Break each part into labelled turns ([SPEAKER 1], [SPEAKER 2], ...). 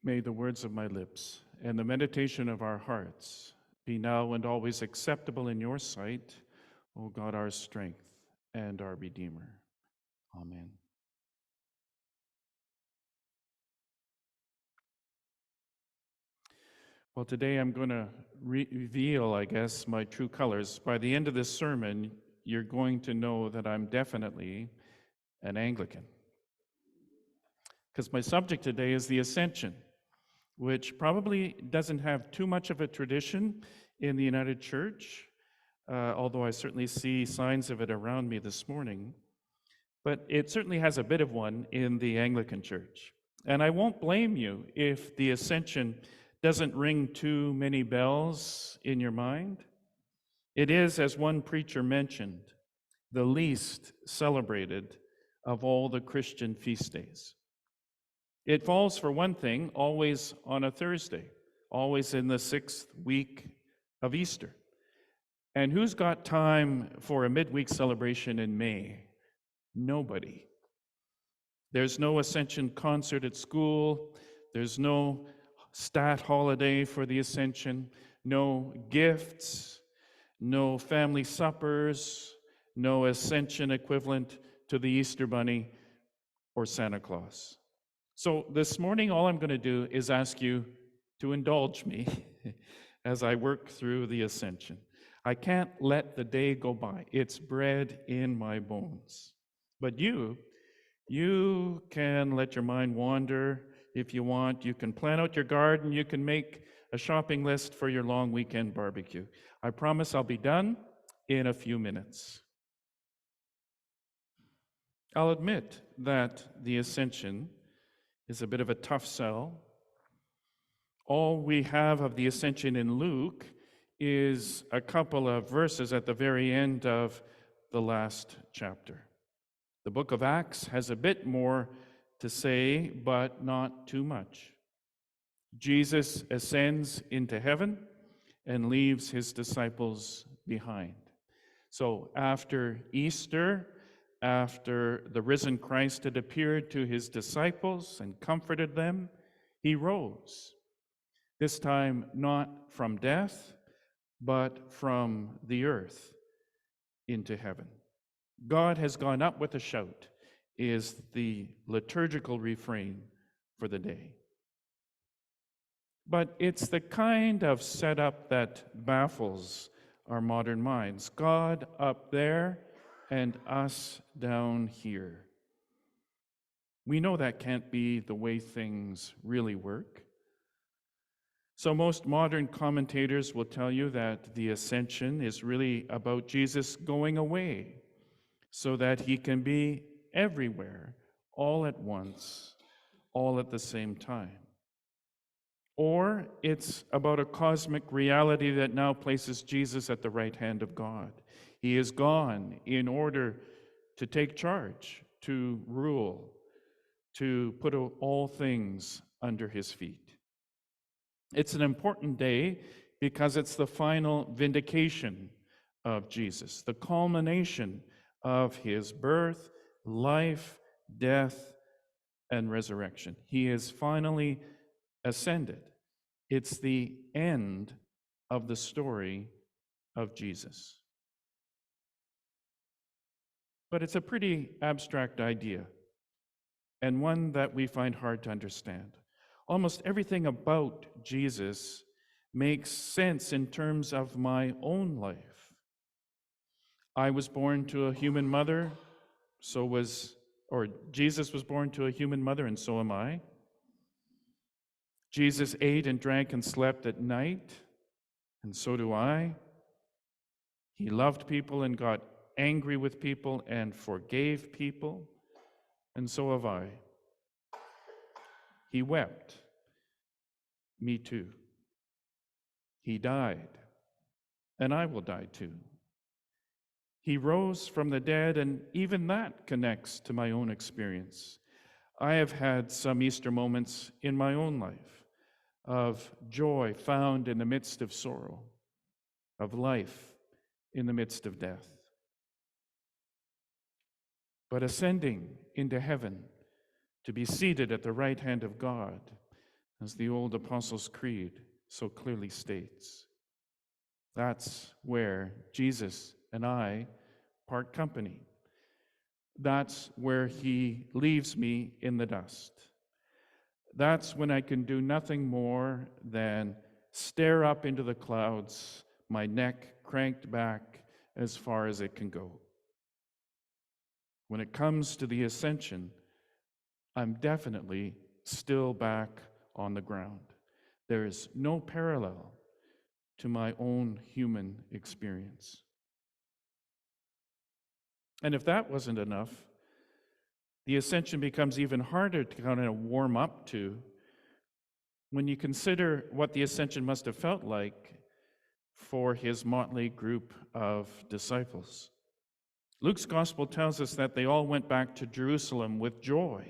[SPEAKER 1] May the words of my lips and the meditation of our hearts be now and always acceptable in your sight, O God, our strength and our Redeemer. Amen. Well, today I'm going to reveal, I guess, my true colors. By the end of this sermon, you're going to know that I'm definitely an Anglican. Because my subject today is the Ascension, which probably doesn't have too much of a tradition in the United Church, although I certainly see signs of it around me this morning. But it certainly has a bit of one in the Anglican Church. And I won't blame you if the Ascension doesn't ring too many bells in your mind. It is, as one preacher mentioned, the least celebrated of all the Christian feast days. It falls, for one thing, always on a Thursday, always in the 6th week of Easter. And who's got time for a midweek celebration in May? Nobody. There's no Ascension concert at school. There's no stat holiday for the Ascension. No gifts. No family suppers. No Ascension equivalent to the Easter Bunny or Santa Claus. So this morning, all I'm going to do is ask you to indulge me as I work through the Ascension. I can't let the day go by. It's bred in my bones. But you can let your mind wander if you want. You can plan out your garden. You can make a shopping list for your long weekend barbecue. I promise I'll be done in a few minutes. I'll admit that the Ascension is a bit of a tough sell. All we have of the Ascension in Luke is a couple of verses at the very end of the last chapter. The book of Acts has a bit more to say, but not too much. Jesus ascends into heaven and leaves his disciples behind. So after Easter, after the risen Christ had appeared to his disciples and comforted them, he rose. This time not from death, but from the earth into heaven. God has gone up with a shout is the liturgical refrain for the day. But it's the kind of setup that baffles our modern minds. God up there and us down here. We know that can't be the way things really work. So most modern commentators will tell you that the Ascension is really about Jesus going away so that he can be everywhere, all at once, all at the same time. Or it's about a cosmic reality that now places Jesus at the right hand of God. He is gone in order to take charge, to rule, to put all things under his feet. It's an important day because it's the final vindication of Jesus, the culmination of his birth, life, death, and resurrection. He is finally ascended. It's the end of the story of Jesus. But it's a pretty abstract idea, and one that we find hard to understand. Almost everything about Jesus makes sense in terms of my own life. I was born to a human mother, Jesus was born to a human mother, and so am I. Jesus ate and drank and slept at night, and so do I. He loved people and got angry with people and forgave people, and so have I. He wept. Me too. He died, and I will die too. He rose from the dead, and even that connects to my own experience. I have had some Easter moments in my own life of joy found in the midst of sorrow, of life in the midst of death. But ascending into heaven to be seated at the right hand of God, as the old Apostles' Creed so clearly states. That's where Jesus and I part company. That's where he leaves me in the dust. That's when I can do nothing more than stare up into the clouds, my neck cranked back as far as it can go. When it comes to the ascension, I'm definitely still back on the ground. There is no parallel to my own human experience. And if that wasn't enough, the ascension becomes even harder to kind of warm up to when you consider what the ascension must have felt like for his motley group of disciples. Luke's gospel tells us that they all went back to Jerusalem with joy.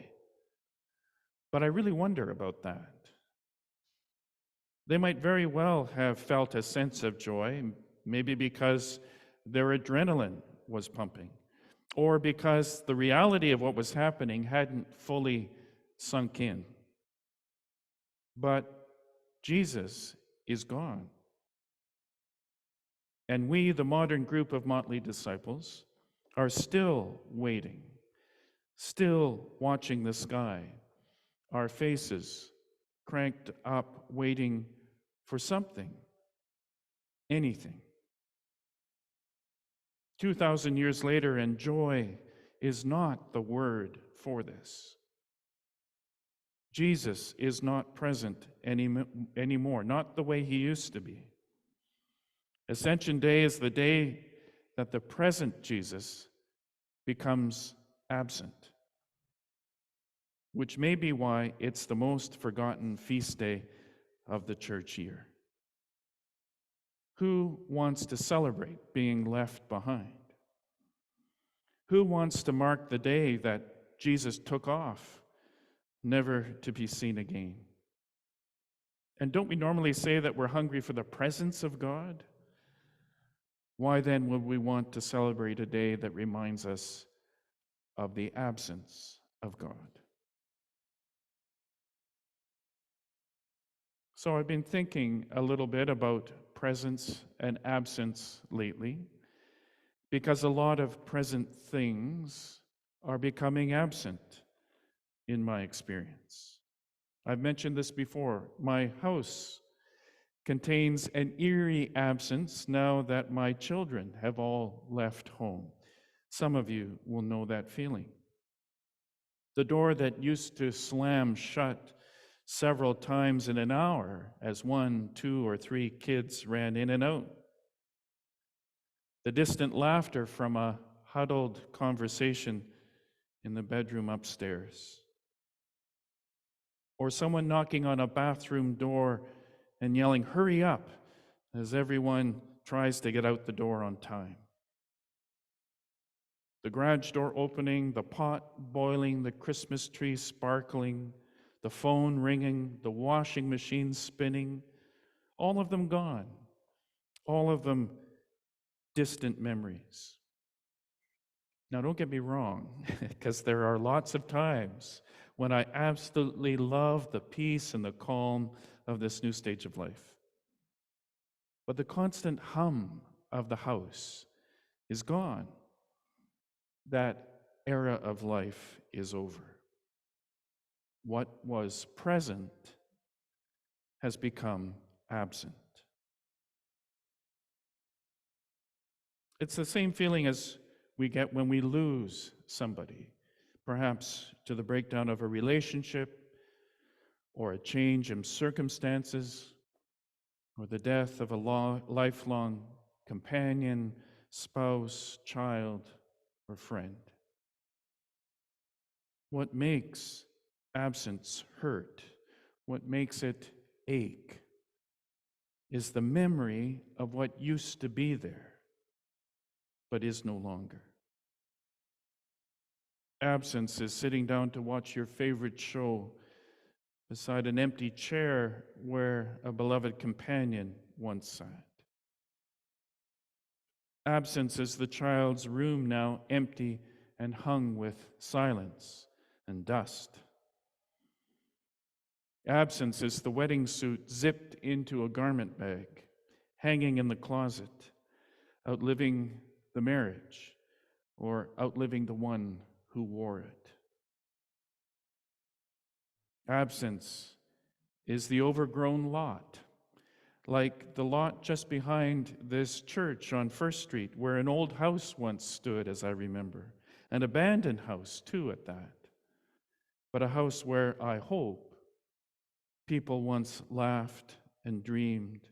[SPEAKER 1] But I really wonder about that. They might very well have felt a sense of joy, maybe because their adrenaline was pumping, or because the reality of what was happening hadn't fully sunk in. But Jesus is gone. And we, the modern group of motley disciples, are still waiting, still watching the sky, our faces cranked up, waiting for something, anything. 2,000 years later, and joy is not the word for this. Jesus is not present anymore, not the way he used to be. Ascension Day is the day that the present Jesus becomes absent, which may be why it's the most forgotten feast day of the church year. Who wants to celebrate being left behind? Who wants to mark the day that Jesus took off, never to be seen again? And don't we normally say that we're hungry for the presence of God? Why then would we want to celebrate a day that reminds us of the absence of God? So I've been thinking a little bit about presence and absence lately, because a lot of present things are becoming absent in my experience. I've mentioned this before. My house contains an eerie absence now that my children have all left home. Some of you will know that feeling. The door that used to slam shut several times in an hour as 1, 2, or 3 kids ran in and out. The distant laughter from a huddled conversation in the bedroom upstairs. Or someone knocking on a bathroom door and yelling, "Hurry up," as everyone tries to get out the door on time. The garage door opening, the pot boiling, the Christmas tree sparkling, the phone ringing, the washing machine spinning, all of them gone. All of them distant memories. Now, don't get me wrong, because there are lots of times when I absolutely love the peace and the calm of this new stage of life. But the constant hum of the house is gone. That era of life is over. What was present has become absent. It's the same feeling as we get when we lose somebody, perhaps to the breakdown of a relationship, or a change in circumstances, or the death of a lifelong companion, spouse, child, or friend. What makes absence hurt, what makes it ache, is the memory of what used to be there, but is no longer. Absence is sitting down to watch your favorite show beside an empty chair where a beloved companion once sat. Absence is the child's room now empty and hung with silence and dust. Absence is the wedding suit zipped into a garment bag, hanging in the closet, outliving the marriage or outliving the one who wore it. Absence is the overgrown lot, like the lot just behind this church on First Street, where an old house once stood, as I remember, an abandoned house too at that, but a house where I hope people once laughed and dreamed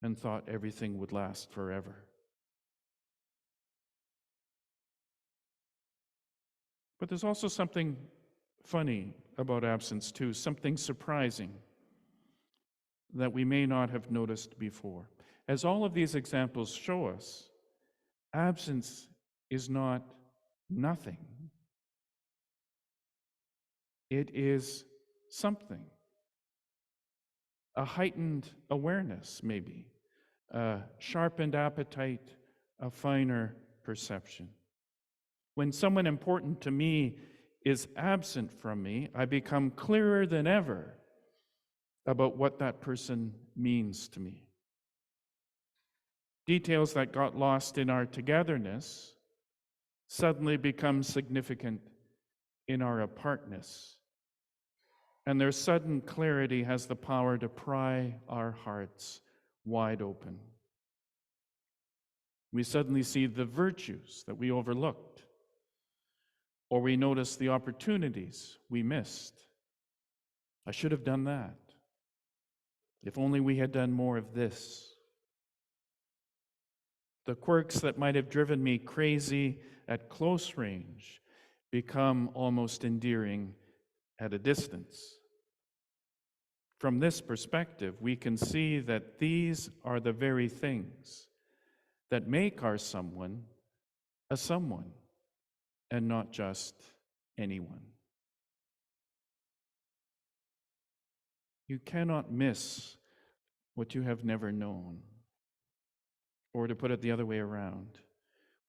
[SPEAKER 1] and thought everything would last forever. But there's also something funny about absence too, something surprising that we may not have noticed before. As all of these examples show us, absence is not nothing. It is something. A heightened awareness, maybe. A sharpened appetite, a finer perception. When someone important to me is absent from me, I become clearer than ever about what that person means to me. Details that got lost in our togetherness suddenly become significant in our apartness. And their sudden clarity has the power to pry our hearts wide open. We suddenly see the virtues that we overlooked, or we notice the opportunities we missed. I should have done that. If only we had done more of this. The quirks that might have driven me crazy at close range become almost endearing at a distance. From this perspective, we can see that these are the very things that make our someone a someone and not just anyone. You cannot miss what you have never known. Or to put it the other way around,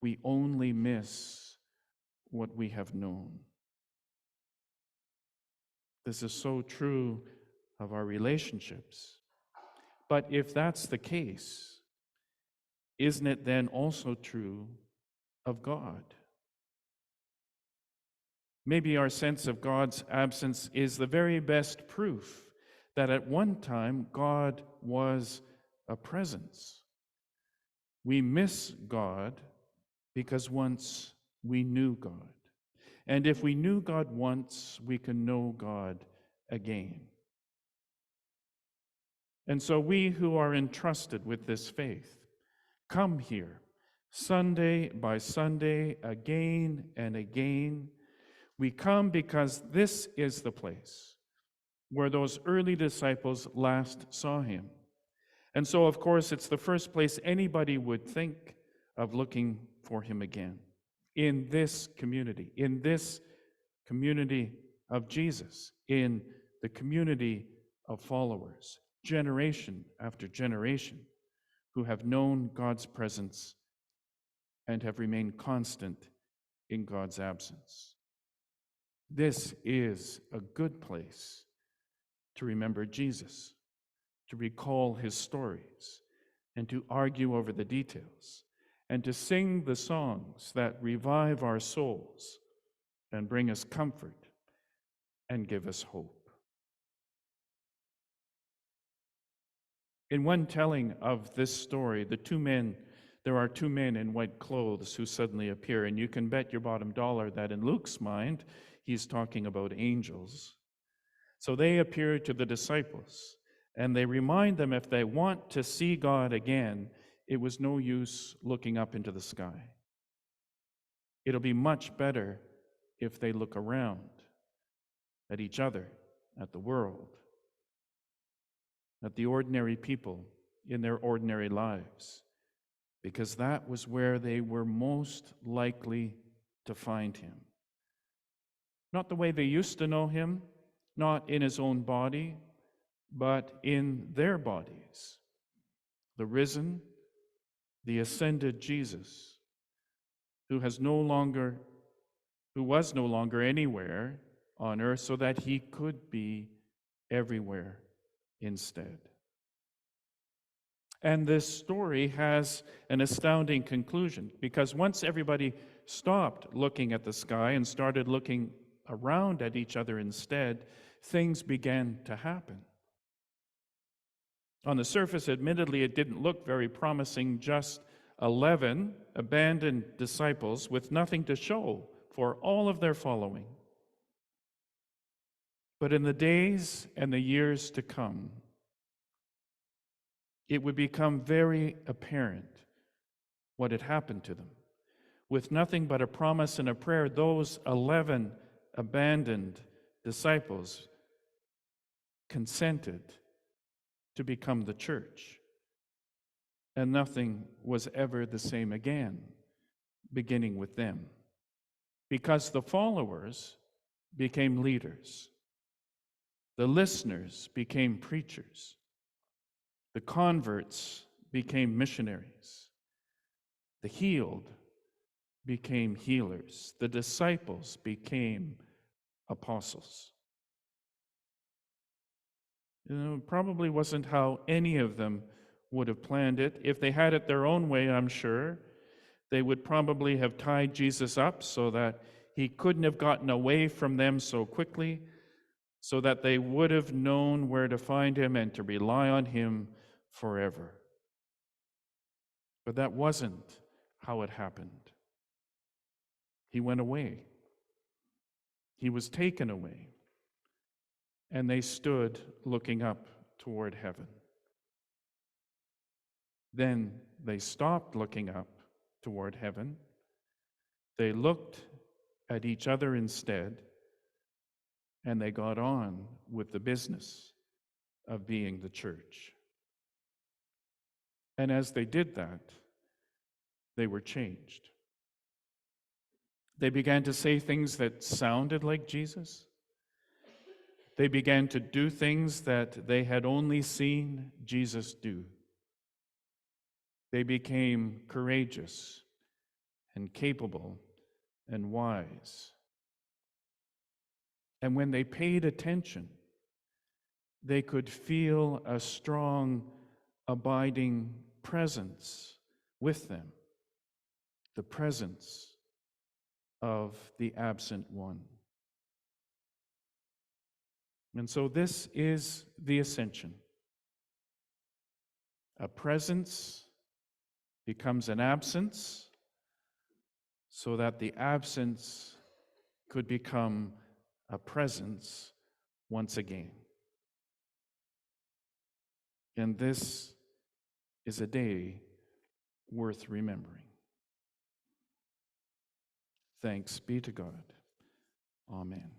[SPEAKER 1] we only miss what we have known. This is so true of our relationships. But if that's the case, isn't it then also true of God? Maybe our sense of God's absence is the very best proof that at one time God was a presence. We miss God because once we knew God. And if we knew God once, we can know God again. And so we who are entrusted with this faith come here Sunday by Sunday, again and again. We come because this is the place where those early disciples last saw him. And so, of course, it's the first place anybody would think of looking for him again. In this community of Jesus, in the community of followers, generation after generation, who have known God's presence and have remained constant in God's absence. This is a good place to remember Jesus, to recall his stories, and to argue over the details, and to sing the songs that revive our souls and bring us comfort and give us hope. In one telling of this story, there are two men in white clothes who suddenly appear, and you can bet your bottom dollar that in Luke's mind, he's talking about angels. So they appear to the disciples, and they remind them if they want to see God again, it was no use looking up into the sky. It'll be much better if they look around at each other, at the world, at the ordinary people in their ordinary lives, because that was where they were most likely to find him. Not the way they used to know him, not in his own body, but in their bodies. The risen, the ascended Jesus, who was no longer anywhere on earth so that he could be everywhere instead. And this story has an astounding conclusion, because once everybody stopped looking at the sky and started looking around at each other instead, things began to happen. On the surface, admittedly, it didn't look very promising, just 11 abandoned disciples with nothing to show for all of their following. But in the days and the years to come, it would become very apparent what had happened to them. With nothing but a promise and a prayer, those 11 abandoned disciples consented to become the church. And nothing was ever the same again, beginning with them. Because the followers became leaders. The listeners became preachers. The converts became missionaries. The healed became healers. The disciples became apostles. It probably wasn't how any of them would have planned it. If they had it their own way, I'm sure, they would probably have tied Jesus up so that he couldn't have gotten away from them so quickly, so that they would have known where to find him and to rely on him forever. But that wasn't how it happened. He went away. He was taken away. And they stood looking up toward heaven. Then they stopped looking up toward heaven. They looked at each other instead, and they got on with the business of being the church. And as they did that, they were changed. They began to say things that sounded like Jesus. They began to do things that they had only seen Jesus do. They became courageous and capable and wise. And when they paid attention, they could feel a strong, abiding presence with them, the presence of the absent one. And so this is the Ascension. A presence becomes an absence, so that the absence could become a presence once again. And this is a day worth remembering. Thanks be to God. Amen.